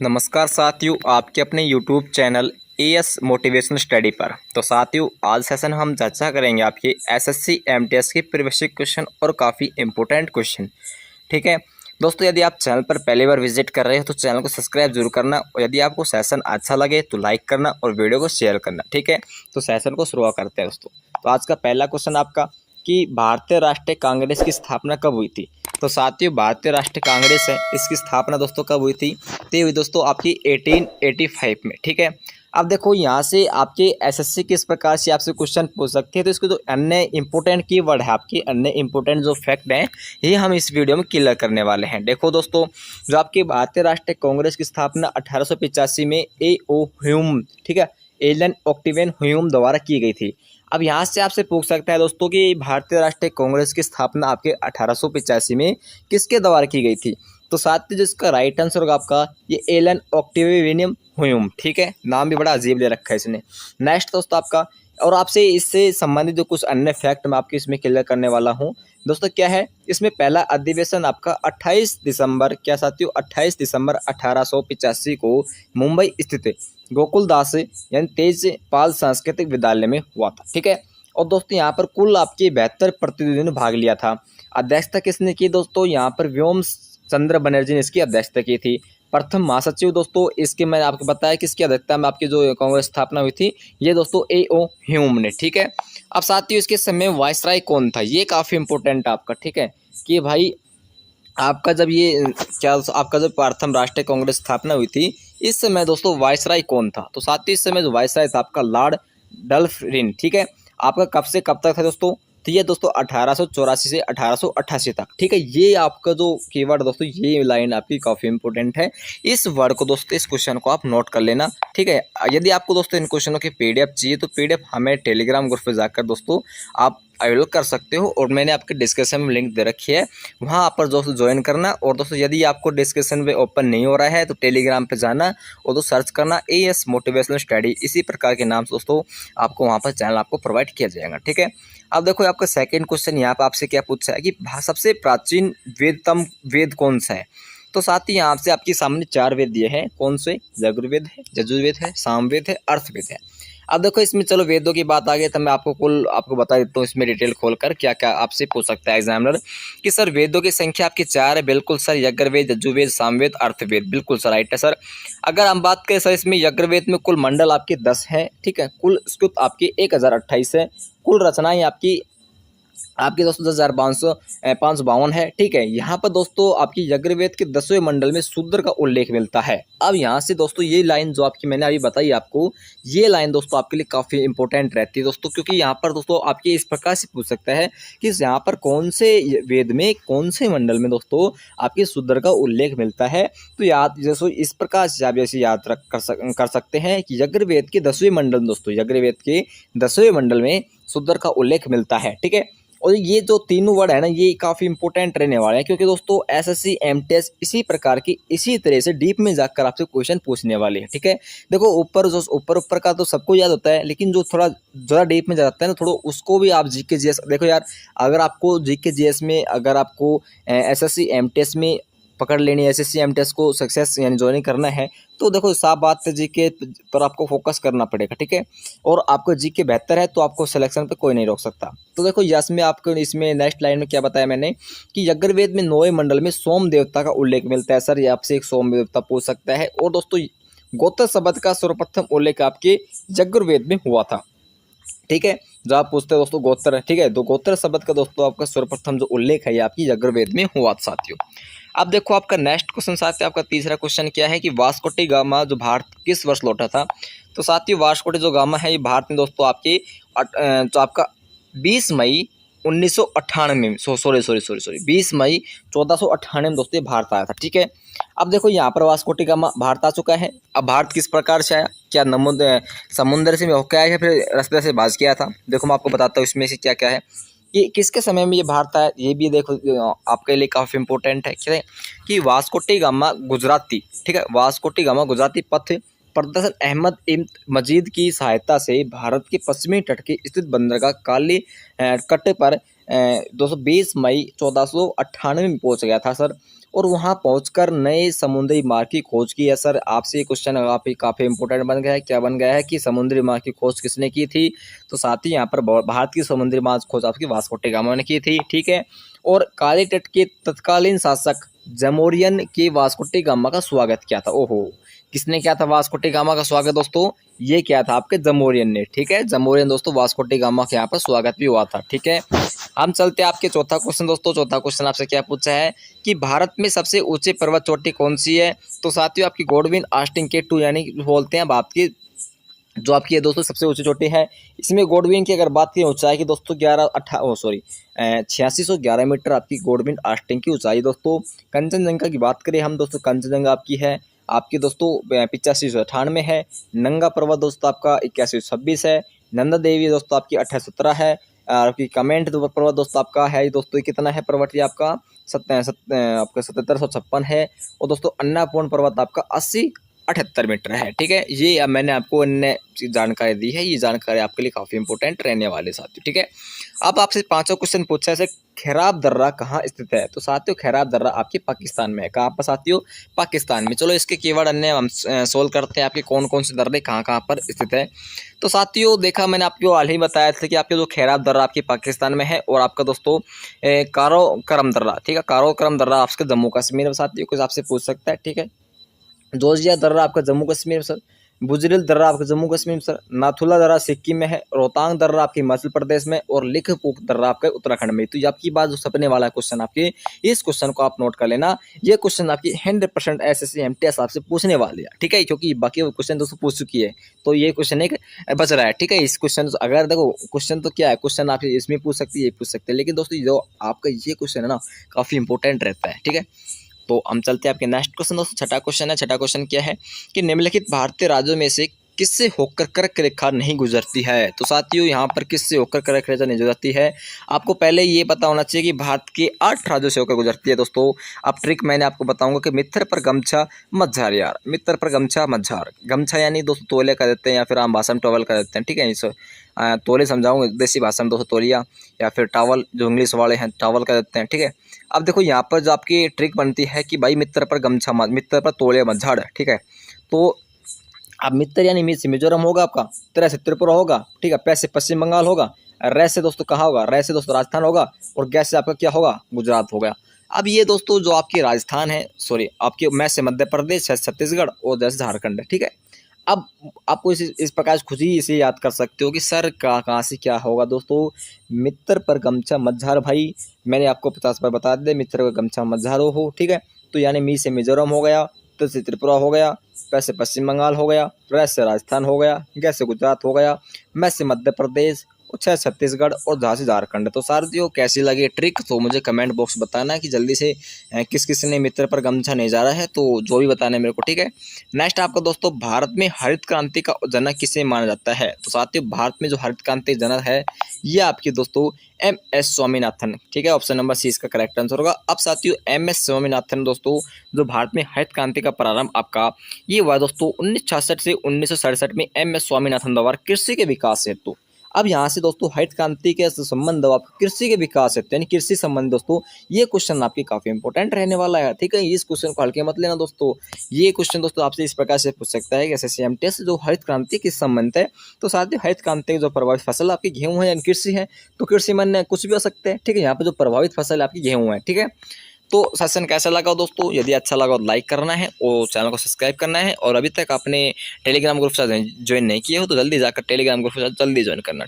नमस्कार साथियों, आपके अपने YouTube channel as motivational study पर। तो साथियों, आज सेशन हम चर्चा करेंगे आपके एसएससी एमटीएस के प्रीवियस क्वेश्चन और काफ़ी इंपॉर्टेंट क्वेश्चन। ठीक है दोस्तों, यदि आप चैनल पर पहली बार विजिट कर रहे हो तो चैनल को सब्सक्राइब जरूर करना, और यदि आपको सेशन अच्छा लगे तो लाइक करना और वीडियो को शेयर करना। ठीक है, तो सेशन को शुरू करते हैं दोस्तों। तो आज का पहला क्वेश्चन आपका कि भारतीय राष्ट्रीय कांग्रेस की स्थापना कब हुई थी। तो साथियों, भारतीय राष्ट्रीय कांग्रेस है, इसकी स्थापना दोस्तों कब हुई थी। तो ये हुई दोस्तों आपकी 1885 में। ठीक है, अब देखो यहाँ से आपके एसएससी किस प्रकार से आपसे क्वेश्चन पूछ सकते हैं। तो इसके जो अन्य इंपॉर्टेंट कीवर्ड है, आपके अन्य इंपॉर्टेंट जो फैक्ट हैं, ये हम इस वीडियो में क्लियर करने वाले हैं। देखो दोस्तों, जो आपकी भारतीय राष्ट्रीय कांग्रेस की स्थापना 1885 में ए.ओ. ह्यूम, ठीक है, एलन ऑक्टिवियन ह्यूम द्वारा की गई थी। अब यहाँ से आपसे पूछ सकता है दोस्तों कि भारतीय राष्ट्रीय कांग्रेस की स्थापना आपके 1885 में किसके द्वारा की गई थी। तो साथ ही जिसका राइट आंसर होगा आपका ये एलन ऑक्टिवियन ह्यूम। ठीक है, नाम भी बड़ा अजीब ले रखा है इसने। नेक्स्ट दोस्तों आपका, और आपसे इससे संबंधित जो कुछ अन्य फैक्ट मैं आपके इसमें क्लियर करने वाला हूँ दोस्तों। क्या है इसमें पहला अधिवेशन आपका 28 दिसंबर, क्या साथियों, 28 दिसंबर 1885 को मुंबई स्थित गोकुलदास यानी तेजपाल सांस्कृतिक विद्यालय में हुआ था। ठीक है, और दोस्तों यहाँ पर कुल आपके 72 प्रतिनिधियों ने भाग लिया था। अध्यक्षता किसने की दोस्तों, यहाँ पर व्योम चंद्र बनर्जी ने इसकी अध्यक्षता की थी। प्रथम महासचिव दोस्तों, इसके मैंने आपको बताया किसकी अध्यक्षता में आपकी जो कांग्रेस स्थापना हुई थी, ये दोस्तों ए.ओ. ह्यूम ने। ठीक है, अब साथियों इसके समय वायसराय कौन था, ये काफ़ी इंपॉर्टेंट है आपका। ठीक है, कि भाई आपका जब ये क्या आपका जब प्रथम राष्ट्रीय कांग्रेस स्थापना हुई थी, इस समय दोस्तों वायसराय कौन था। तो साथियों इस समय जो वायसराय था आपका लॉर्ड डल्फरिन। ठीक है, आपका कब से कब तक था दोस्तों, तो ये दोस्तों 1884 से 1888 तक। ठीक है, ये आपका जो कीवर्ड दोस्तों, ये लाइन आपकी काफ़ी इंपॉर्टेंट है। इस वर्ड को दोस्तों, इस क्वेश्चन को आप नोट कर लेना। ठीक है, यदि आपको दोस्तों इन क्वेश्चनों की पीडीएफ चाहिए तो पीडीएफ हमें टेलीग्राम ग्रुप पर जाकर दोस्तों आप अवेलेबल कर सकते हो, और मैंने आपके डिस्क्रिप्शन में लिंक दे रखी है, वहाँ पर दोस्तों ज्वाइन करना। और दोस्तों यदि आपको डिस्क्रिप्शन में ओपन नहीं हो रहा है तो टेलीग्राम पे जाना और तो सर्च करना एएस मोटिवेशनल स्टडी, इसी प्रकार के नाम से दोस्तों आपको वहाँ पर चैनल आपको प्रोवाइड किया जाएगा। ठीक है, अब देखो आपका सेकंड क्वेश्चन यहाँ पर आपसे क्या पूछा है कि सबसे प्राचीन वेदतम वेद कौन सा है। तो साथ ही यहाँ से आपके सामने 4 वेद दिए हैं, कौन से, यजुर्वेद है, यजुर्वेद है, सामवेद है, अर्थवेद है। अब देखो इसमें चलो वेदों की बात आ गई तो मैं आपको बता देता हूँ इसमें डिटेल खोलकर क्या क्या आपसे पूछ सकता है एग्जामिनर कि सर वेदों की संख्या आपकी 4 है। बिल्कुल सर, यजुर्वेद, यजुर्वेद, सामवेद, अर्थवेद, बिल्कुल सर राइट है सर। अगर हम बात करें सर इसमें यजुर्वेद में कुल मंडल आपके 10 हैं। ठीक है, कुल स्तुत आपकी 1028 है। कुल रचनाएं आपके दोस्तों 10,552 है। ठीक है, यहाँ पर दोस्तों आपकी यजुर्वेद के 10वें मंडल में शूद्र का उल्लेख मिलता है। अब यहाँ से दोस्तों ये लाइन जो आपकी मैंने अभी बताई आपको, ये लाइन दोस्तों आपके लिए काफ़ी इंपॉर्टेंट रहती है दोस्तों, क्योंकि यहाँ पर दोस्तों आपके इस प्रकार से पूछ सकता है कि यहाँ पर कौन से वेद में कौन से मंडल में दोस्तों आपके शूद्र का उल्लेख मिलता है। तो याद जैसे इस प्रकार से आप ऐसे याद कर सकते हैं कि यजुर्वेद के 10वें मंडल दोस्तों, यजुर्वेद के 10वें मंडल में शूद्र का उल्लेख मिलता है। ठीक है, और ये जो तीनों वर्ड है ना, ये काफ़ी इंपॉर्टेंट रहने वाले हैं, क्योंकि दोस्तों एसएससी एमटीएस इसी प्रकार की इसी तरह से डीप में जाकर आपसे क्वेश्चन पूछने वाले हैं। ठीक है, देखो ऊपर का तो सबको याद होता है, लेकिन जो थोड़ा ज़्यादा डीप में जाता है ना, थोड़ा उसको भी आप जीके जीएस देखो यार। अगर आपको जीके जीएस में, अगर आपको एसएससी एमटीएस में पकड़ लेनी है, एसएससी एमटीएस को सक्सेस यानी ज्वाइन करना है, तो देखो साफ बात है जीके पर आपको फोकस करना पड़ेगा। ठीक है, और आपको जीके बेहतर है तो आपको सिलेक्शन पे कोई नहीं रोक सकता। तो देखो यस में आपको इसमें नेक्स्ट लाइन में क्या बताया मैंने कि यजुर्वेद में 9वें मंडल में सोम देवता का उल्लेख मिलता है। सर ये आपसे एक सोम देवता पूछ सकता है। और दोस्तों गोत्र शब्द का सर्वप्रथम उल्लेख आपके यजुर्वेद में हुआ था। ठीक है, जो आप पूछते हैं दोस्तों गोत्र, ठीक है, तो गोत्र शब्द का दोस्तों आपका सर्वप्रथम जो उल्लेख है ये आपकी यजुर्वेद में हुआ साथियों। अब देखो आपका नेक्स्ट क्वेश्चन साथियों, आपका तीसरा क्वेश्चन क्या है कि वास्को डी गामा जो भारत किस वर्ष लौटा था। तो साथियों वास्को डी जो गामा है ये भारत में दोस्तों आपकी जो आपका 20 मई 1998 में, सॉरी 20 मई 1498 में दोस्तों ये भारत आया था। ठीक है, अब देखो यहाँ पर वास्को डी गामा भारत आ चुका है। अब भारत किस प्रकार से आया, क्या समुद्र से होकर आया या फिर रास्ते से बाज किया था। देखो मैं आपको बताता हूँ इसमें से क्या क्या है कि किसके समय में ये भारत आया, ये भी देखो आपके लिए काफ़ी इंपॉर्टेंट है। क्या है कि वास्को डी गामा गुजराती, ठीक है, वास्को डी गामा गुजराती पथ प्रदर्शन अहमद इब्न मजीद की सहायता से भारत के पश्चिमी तट के स्थित बंदरगाह काली कट पर 220 मई 1498 में पहुंच गया था सर। और वहाँ पहुंचकर नए समुद्री मार्ग की खोज की है। सर आपसे ये क्वेश्चन काफ़ी इंपॉर्टेंट बन गया है। क्या बन गया है कि समुद्री मार्ग की खोज किसने की थी? तो साथ ही यहाँ पर भारत की समुद्री मार्ग खोज आपकी वास्को डी गामा ने की थी, ठीक है। और काली तट के तत्कालीन शासक जमोरियन के वास्को डी गामा का स्वागत किया था। ओहो, किसने किया था वास्को डी गामा का स्वागत दोस्तों? ये क्या था आपके जमोरियन ने, ठीक है। जमोरियन दोस्तों वास्को डी गामा के यहाँ पर स्वागत भी हुआ था, ठीक है। हम चलते हैं आपके चौथा क्वेश्चन दोस्तों। चौथा क्वेश्चन आपसे क्या पूछा है कि भारत में सबसे ऊंची पर्वत चोटी कौन सी है? तो साथियों आपकी गॉडविन आस्टिन के 2 यानी बोलते हैं भारत की जो आपकी है दोस्तों सबसे ऊंची चोटी है। इसमें गॉडविन की अगर बात करें ऊंचाई की दोस्तों 8611 मीटर आपकी गॉडविन आस्टिन की ऊंचाई दोस्तों। कंचनजंगा की बात करें हम दोस्तों, कंचनजंगा आपकी दोस्तों 8598 है। नंगा पर्वत दोस्तों आपका 8126 है। नंदा देवी दोस्तों आपकी 1817 है। आपकी कमेंट पर्वत दोस्तों आपका है दोस्तों कितना है पर्वत ये आपका 7756 है। और दोस्तों अन्नापूर्ण पर्वत आपका 78 मीटर है, ठीक है। ये अब मैंने आपको अन्य जानकारी दी है, ये जानकारी आपके लिए काफ़ी इंपॉर्टेंट रहने वाले साथियों, ठीक है। अब आपसे पांचों क्वेश्चन पूछा है, खैराब दर्रा कहाँ स्थित है? तो साथियों खैराब दर्रा आपके पाकिस्तान में है। कहाँ पर साथियों? पाकिस्तान में। चलो इसके कीवर्ड अन्य हम सोल्व करते हैं, आपके कौन कौन से दर्रे कहाँ कहाँ पर स्थित है। तो साथियों देखा मैंने आपको हाल ही बताया था कि आपके जो खैराब दर्रा आपके पाकिस्तान में है, और आपका दोस्तों कारोकरम दर्रा, ठीक है। कारोकरम दर्रा आपके जम्मू कश्मीर में साथियों कुछ आपसे पूछ सकता है, ठीक है। जोजिया दर्रा आपका जम्मू कश्मीर में सर। बुजरिल दर्रा आपका जम्मू कश्मीर में सर। नाथुला दर्रा सिक्किम में है। रोहतांग दर्रा आपके हिमाचल प्रदेश में। और लिखपुक दर्रा आपका उत्तराखंड में। तो ये आपकी बात जो सपने वाला क्वेश्चन आपके, इस क्वेश्चन को आप नोट कर लेना। ये क्वेश्चन आपकी 100% एसएससी एमटीएस आपसे पूछने वाली है, ठीक है, क्योंकि बाकी क्वेश्चन दोस्तों पूछ चुकी है, तो ये क्वेश्चन एक बच रहा है, ठीक है। इस क्वेश्चन अगर देखो क्वेश्चन तो क्या है, क्वेश्चन आप इसमें पूछ सकते हैं, ये पूछ सकते हैं, लेकिन दोस्तों जो आपका ये क्वेश्चन है ना काफ़ी इंपॉर्टेंट रहता है, ठीक है। तो हम चलते हैं आपके नेक्स्ट क्वेश्चन दोस्तों। छठा क्वेश्चन है। छठा क्वेश्चन क्या है कि निम्नलिखित भारतीय राज्यों में से किससे होकर कर्क रेखा नहीं गुजरती है? तो साथियों यहाँ पर किससे होकर कर्क रेखा नहीं गुजरती है? आपको पहले ये पता होना चाहिए कि भारत के 8 राज्यों से होकर गुजरती है दोस्तों। अब ट्रिक मैंने आपको बताऊंगा कि मित्र पर गमछा मझार यार, मित्र पर गमछा मझार। गमछा यानी दोस्तों तोले कर देते हैं, या फिर आम भाषा में टॉवल कर देते हैं, ठीक है। इस तोले समझाऊंगा देसी भाषा में दोस्तों तोलिया, या फिर टावल जो इंग्लिश वाले हैं टावल कर देते हैं, ठीक है। अब देखो यहाँ पर जो आपकी ट्रिक बनती है कि भाई मित्र पर गमछा मित्र पर तोले मझाड़, ठीक है। तो अब मित्र यानी मिजोरम होगा आपका, त्रै से त्रिपुरा होगा, ठीक है। पै से पश्चिम बंगाल होगा, रै से दोस्तों कहाँ होगा? रै से दोस्तों राजस्थान होगा, और गै से आपका क्या होगा? गुजरात होगा। अब ये दोस्तों जो आपके राजस्थान है, सॉरी आपके मैं से मध्य प्रदेश है, छत्तीसगढ़, और जैसे झारखंड है, ठीक है। अब आपको इस प्रकार खुद ही इसे याद कर सकते हो कि सर कहाँ से क्या होगा दोस्तों। मित्र पर गमछा मझार भाई, मैंने आपको 50 बार बता दिया, मित्र पर गमछा मझारो हो, ठीक है। तो यानी मी से मिजोरम हो गया, त्र से त्रिपुरा हो गया, पै से पश्चिम बंगाल हो गया, रै से राजस्थान हो गया, गै से गुजरात हो गया, मैं से मध्य प्रदेश, और छः छत्तीसगढ़, और झा से झारखंड। तो साथियों कैसी लगी ट्रिक तो मुझे कमेंट बॉक्स बताना कि जल्दी से किस किस ने मित्र पर गमछा नहीं जा रहा है, तो जो भी बताना है मेरे को, ठीक है। नेक्स्ट आपका दोस्तों भारत में हरित क्रांति का जनक किसे माना जाता है? तो साथियों भारत में जो हरित क्रांति जनक है ये आपके दोस्तों MS स्वामीनाथन, ठीक है। ऑप्शन नंबर सी इसका करेक्ट आंसर होगा। अब साथियों MS स्वामीनाथन दोस्तों जो भारत में हरित क्रांति का प्रारंभ आपका ये हुआ दोस्तों 1966 से 1967 में MS स्वामीनाथन द्वारा कृषि के विकास हेतु। अब यहाँ से दोस्तों हरित क्रांति के संबंध आपको कृषि के विकास हेतु यानी कृषि संबंध दोस्तों, ये क्वेश्चन आपकी काफी इंपॉर्टेंट रहने वाला है, ठीक है। इस क्वेश्चन को हल्के मत लेना दोस्तों। ये क्वेश्चन दोस्तों आपसे इस प्रकार से पूछ सकता है कि एसएससी एमटीएस जो हरित क्रांति किस संबंध है। तो साथ ही हरित क्रांति जो प्रभावित फसल आपकी गेहूं है यानी कृषि है, तो कृषि में कुछ भी हो सकते हैं, ठीक है। यहाँ पे जो प्रभावित फसल आपकी गेहूं है, ठीक है। तो सेशन कैसा लगा दोस्तों? यदि अच्छा लगा तो लाइक करना है और चैनल को सब्सक्राइब करना है, और अभी तक आपने टेलीग्राम ग्रुप से ज्वाइन नहीं किए हो तो जल्दी जाकर टेलीग्राम ग्रुप से जल्दी ज्वाइन करना।